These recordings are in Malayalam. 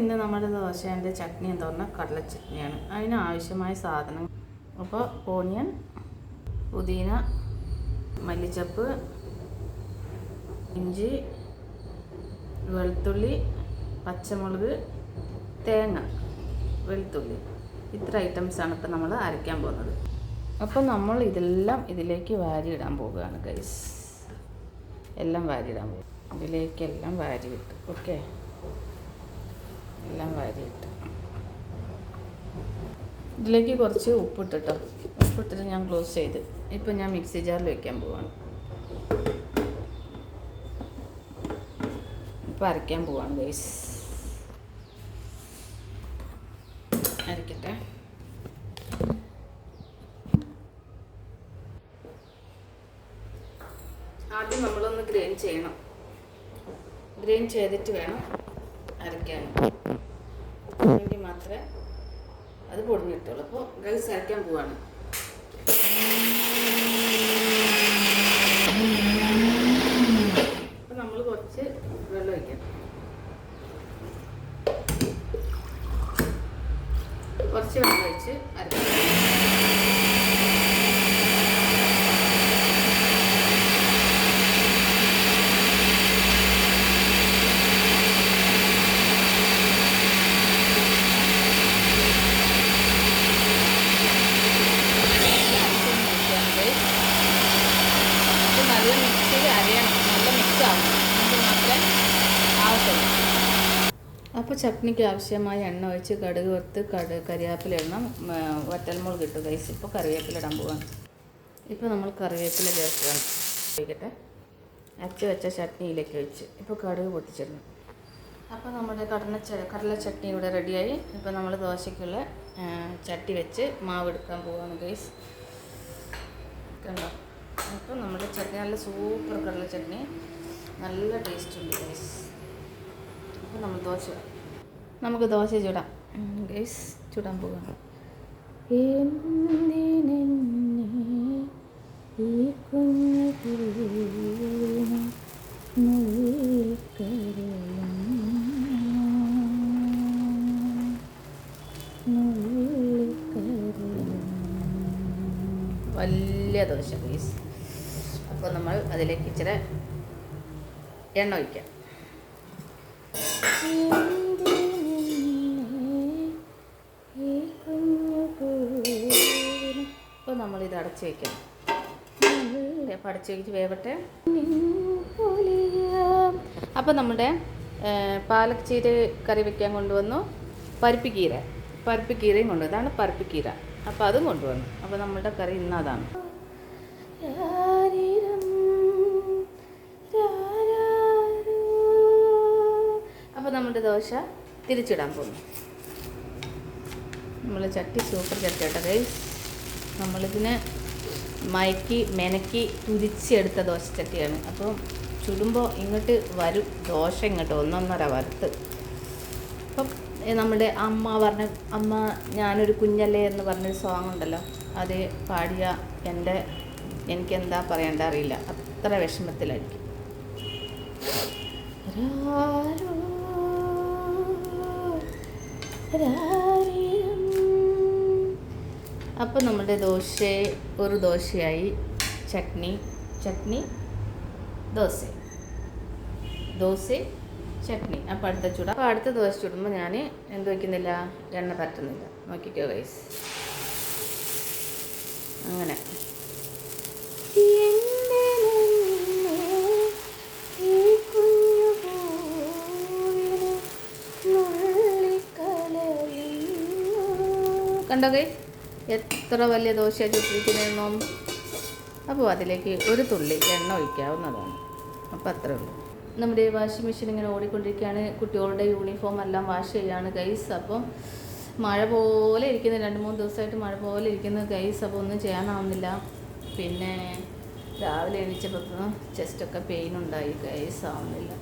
ഇന്ന് നമ്മുടെ ദോശേൻ്റെ ചട്നി എന്ന് പറഞ്ഞാൽ കടല ചട്നിയാണ്. അതിനാവശ്യമായ സാധനം അപ്പോൾ ഓണിയൻ, പുതിന, മല്ലിച്ചപ്പ്, ഇഞ്ചി, വെളുത്തുള്ളി, പച്ചമുളക്, തേങ്ങ, വെളുത്തുള്ളി, ഇത്ര ഐറ്റംസാണ് ഇപ്പോൾ നമ്മൾ അരയ്ക്കാൻ പോകുന്നത്. അപ്പോൾ നമ്മൾ ഇതെല്ലാം ഇതിലേക്ക് വാരിയിടാൻ പോവുകയാണ് ഗൈസ്. എല്ലാം വാരിയിടാൻ പോകും. ഇതിലേക്കെല്ലാം വാരിയിട്ട് ഓക്കെ, എല്ലാം വാരിയിട്ട് ഇതിലേക്ക് കുറച്ച് ഉപ്പിട്ടിട്ടോ. ഉപ്പിട്ടിട്ട് ഞാൻ ക്ലോസ് ചെയ്ത് ഇപ്പം ഞാൻ മിക്സി ജാറിൽ വയ്ക്കാൻ പോവാണ്. ഇപ്പം അരയ്ക്കാൻ പോവാണ് ഗൈസ്. അരയ്ക്കട്ടെ. ആദ്യം നമ്മളൊന്ന് ഗ്രൈൻ ചെയ്യണം. ഗ്രൈൻ ചെയ്തിട്ട് വേണം അരയ്ക്കാൻ വേണ്ടി മാത്രമേ അത് പൊടിഞ്ഞിട്ടുള്ളൂ. അപ്പോൾ ഗൈസ് അരയ്ക്കാൻ പോവാണ്. അപ്പോൾ നമ്മൾ കുറച്ച് വെള്ളം ഒഴിക്കാം. കുറച്ച് വെള്ളം ഒഴിച്ച് അരയ്ക്കാം. നല്ല മിക്സിയിൽ അരയണം, നല്ല മിക്സ് ആവണം, എങ്കിൽ മാത്രമേ ആവത്തുള്ളൂ. അപ്പോൾ ചട്നിക്ക് ആവശ്യമായ എണ്ണ ഒഴിച്ച് കടുക് വറുത്ത് കറിവേപ്പില ഇടണം. വറ്റൽമുളക് ഇട്ടു ഗൈസ്. ഇപ്പോൾ കറിവേപ്പില ഇടാൻ പോവാണ്. ഇപ്പോൾ നമ്മൾ കറിവേപ്പില ചേർക്കുകയാണ്. ഒഴിക്കട്ടെ. അരച്ച് വെച്ച ചട്നിയിലേക്ക് ഒഴിച്ച് ഇപ്പോൾ കടുക് പൊട്ടിച്ചിടണം. അപ്പോൾ നമ്മുടെ കടല ചട്നി ഇവിടെ റെഡിയായി. ഇപ്പോൾ നമ്മൾ ദോശയ്ക്കുള്ള ചട്ടി വെച്ച് മാവ് എടുക്കാൻ പോവാണ് ഗൈസ്. കണ്ടോ? അപ്പോൾ നമ്മുടെ ചട്നി നല്ല സൂപ്പർ കടല ചട്നി, നല്ല ടേസ്റ്റ് ഉണ്ട് ഗൈസ്. അപ്പോൾ നമുക്ക് ദോശ ചുടാം ഗൈസ്. ചുടാൻ പോകാം. വലിയ ദോശ ഗൈസ്. അപ്പോൾ നമ്മൾ അതിലേക്ക് ഇച്ചിരി എണ്ണ ഒഴിക്കാം. അപ്പോൾ നമ്മളിത് അടച്ച് വയ്ക്കാം. അപ്പോൾ അടച്ച് വയ്ച്ച് വേവട്ടെ. അപ്പോൾ നമ്മുടെ പാലക് ചീര കറി വയ്ക്കാൻ കൊണ്ടുവന്നു. പരിപ്പ് കീരയും കൊണ്ടുവന്നു. ഇതാണ് പരിപ്പ് കീര. അപ്പോൾ അതും കൊണ്ടുവന്നു. അപ്പോൾ നമ്മുടെ കറി ഇന്ന് അതാണ്. അപ്പോൾ നമ്മുടെ ദോശ തിരിച്ചിടാൻ പോകുന്നു. നമ്മൾ ചട്ടി സൂപ്പർ ചട്ടി കേട്ടോ ഗൈസ്. നമ്മളിതിന് മെനക്കി തുരിച്ചെടുത്ത ദോശച്ചട്ടിയാണ്. അപ്പോൾ ചുടുമ്പോൾ ഇങ്ങോട്ട് വരും ദോശ, ഇങ്ങോട്ട് ഒന്നൊന്നര വറുത്ത്. അപ്പം നമ്മുടെ അമ്മ ഞാനൊരു കുഞ്ഞല്ലേ എന്ന് പറഞ്ഞൊരു സോങ് ഉണ്ടല്ലോ, അത് പാടിയ എനിക്കെന്താ പറയേണ്ട അറിയില്ല, അത്ര വിഷമത്തിലായിരിക്കും. അപ്പോൾ നമ്മുടെ ഒരു ദോശയായി. ചട്നി ദോശ ചട്നി. അപ്പോൾ അടുത്ത ദോശ ചുടുമ്പോൾ ഞാൻ എന്ത് വയ്ക്കുന്നില്ല, എണ്ണ പറ്റുന്നില്ല. നോക്കിക്കോ ഗൈസ്. അങ്ങനെ കണ്ടോ ഗൈസ്, എത്ര വലിയ ദോശ ചുട്ടിരിക്കുന്നതെന്നോ. അപ്പോൾ അതിലേക്ക് ഒരു തുള്ളി എണ്ണ ഒഴിക്കാവുന്നതാണ്. അപ്പോൾ അത്രേ ഉള്ളൂ. നമ്മുടെ വാഷിംഗ് മെഷീൻ ഇങ്ങനെ ഓടിക്കൊണ്ടിരിക്കുകയാണ്. കുട്ടികളുടെ യൂണിഫോം എല്ലാം വാഷ് ചെയ്യാണ് ഗൈസ്. അപ്പം മഴ പോലെ ഇരിക്കുന്നു, 2-3 ദിവസമായിട്ട് മഴ പോലെ ഇരിക്കുന്നു ഗൈസ്. അപ്പോൾ ഒന്നും ചെയ്യാനാവുന്നില്ല. പിന്നെ രാവിലെ എണീച്ചപ്പോൾ ചെസ്റ്റൊക്കെ പെയിൻ ഉണ്ടായി ഗൈസ്. ആവുന്നില്ല.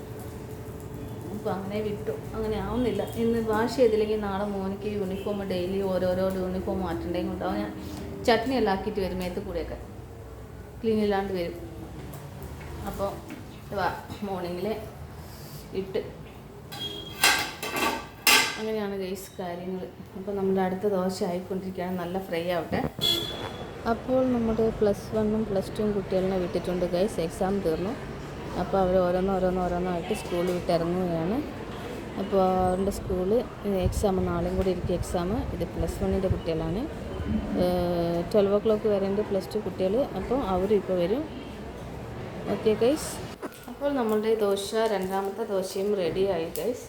അപ്പോൾ അങ്ങനെ വിട്ടു, അങ്ങനെ ആവുന്നില്ല. ഇന്ന് വാഷ് ചെയ്തില്ലെങ്കിൽ നാളെ മോനിക്ക് യൂണിഫോം ഡെയിലി ഓരോരോ യൂണിഫോം മാറ്റേണ്ടതും കൊണ്ടാവും. ഞാൻ ചട്നി എല്ലാം ആക്കിയിട്ട് വരും, മേത്ത് കൂടെയൊക്കെ ക്ലീൻ ഇല്ലാണ്ട് വരും. അപ്പോൾ മോർണിംഗിൽ ഇട്ട് അങ്ങനെയാണ് ഗൈസ് കാര്യങ്ങൾ. അപ്പോൾ നമ്മുടെ അടുത്ത ദോശ ആയിക്കൊണ്ടിരിക്കുകയാണ്. നല്ല ഫ്രൈ ആവട്ടെ. അപ്പോൾ നമ്മുടെ +1ഉം +2ഉം കുട്ടികളെ വിട്ടിട്ടുണ്ട് ഗൈസ്. എക്സാം തീർന്നു. അപ്പോൾ അവർ ഓരോന്നായിട്ട് സ്കൂളിൽ വിട്ട് ഇറങ്ങുകയാണ്. അപ്പോൾ അവരുടെ സ്കൂള് എക്സാം നാളെയും കൂടി ഇരിക്കും എക്സാം. ഇത് +1ൻ്റെ കുട്ടികളാണ്. 12 o'clock വരെ ഉണ്ട് +2 കുട്ടികൾ. അപ്പോൾ അവരും ഇപ്പോൾ വരും. Okay guys. അപ്പോൾ നമ്മളുടെ ദോശ രണ്ടാമത്തെ ദോശയും റെഡിയായി ഗൈസ്.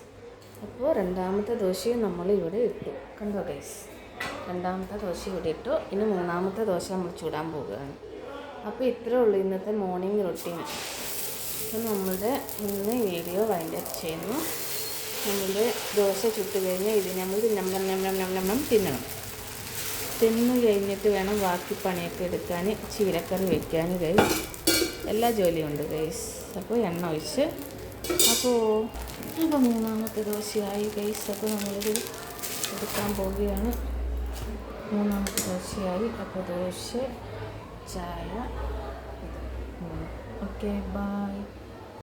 അപ്പോൾ രണ്ടാമത്തെ ദോശയും നമ്മൾ ഇവിടെ ഇട്ടു. കണ്ടോ ഗൈസ്, രണ്ടാമത്തെ ദോശ ഇവിടെ ഇട്ടു. ഇനി മൂന്നാമത്തെ ദോശ നമ്മൾ ചൂടാൻ പോവുകയാണ്. അപ്പോൾ ഇത്രേ ഉള്ളൂ ഇന്നത്തെ മോർണിംഗ് റൊട്ടീൻ. അപ്പോൾ നമ്മളുടെ ഇന്ന് വീഡിയോ വൈൻഡ് അപ്പ് ചെയ്യുന്നു. നമ്മളുടെ ദോശ ചുട്ട് കഴിഞ്ഞാൽ ഇത് നമ്മൾ തിന്നണം. തിന്നു കഴിഞ്ഞിട്ട് വേണം ബാക്കി പണിയൊക്കെ എടുക്കാൻ, ചീരക്കറി വെക്കാൻ ഗൈസ്. എല്ലാ ജോലിയും ഉണ്ട് ഗൈസ്. അപ്പോൾ എണ്ണ ഒഴിച്ച് അപ്പോൾ മൂന്നാമത്തെ ദോശയായി ഗൈസ്. അപ്പോൾ നമ്മളിത് എടുക്കാൻ പോവുകയാണ്. മൂന്നാമത്തെ ദോശയായി. അപ്പോൾ ദോശ, ചായ. Okay, by.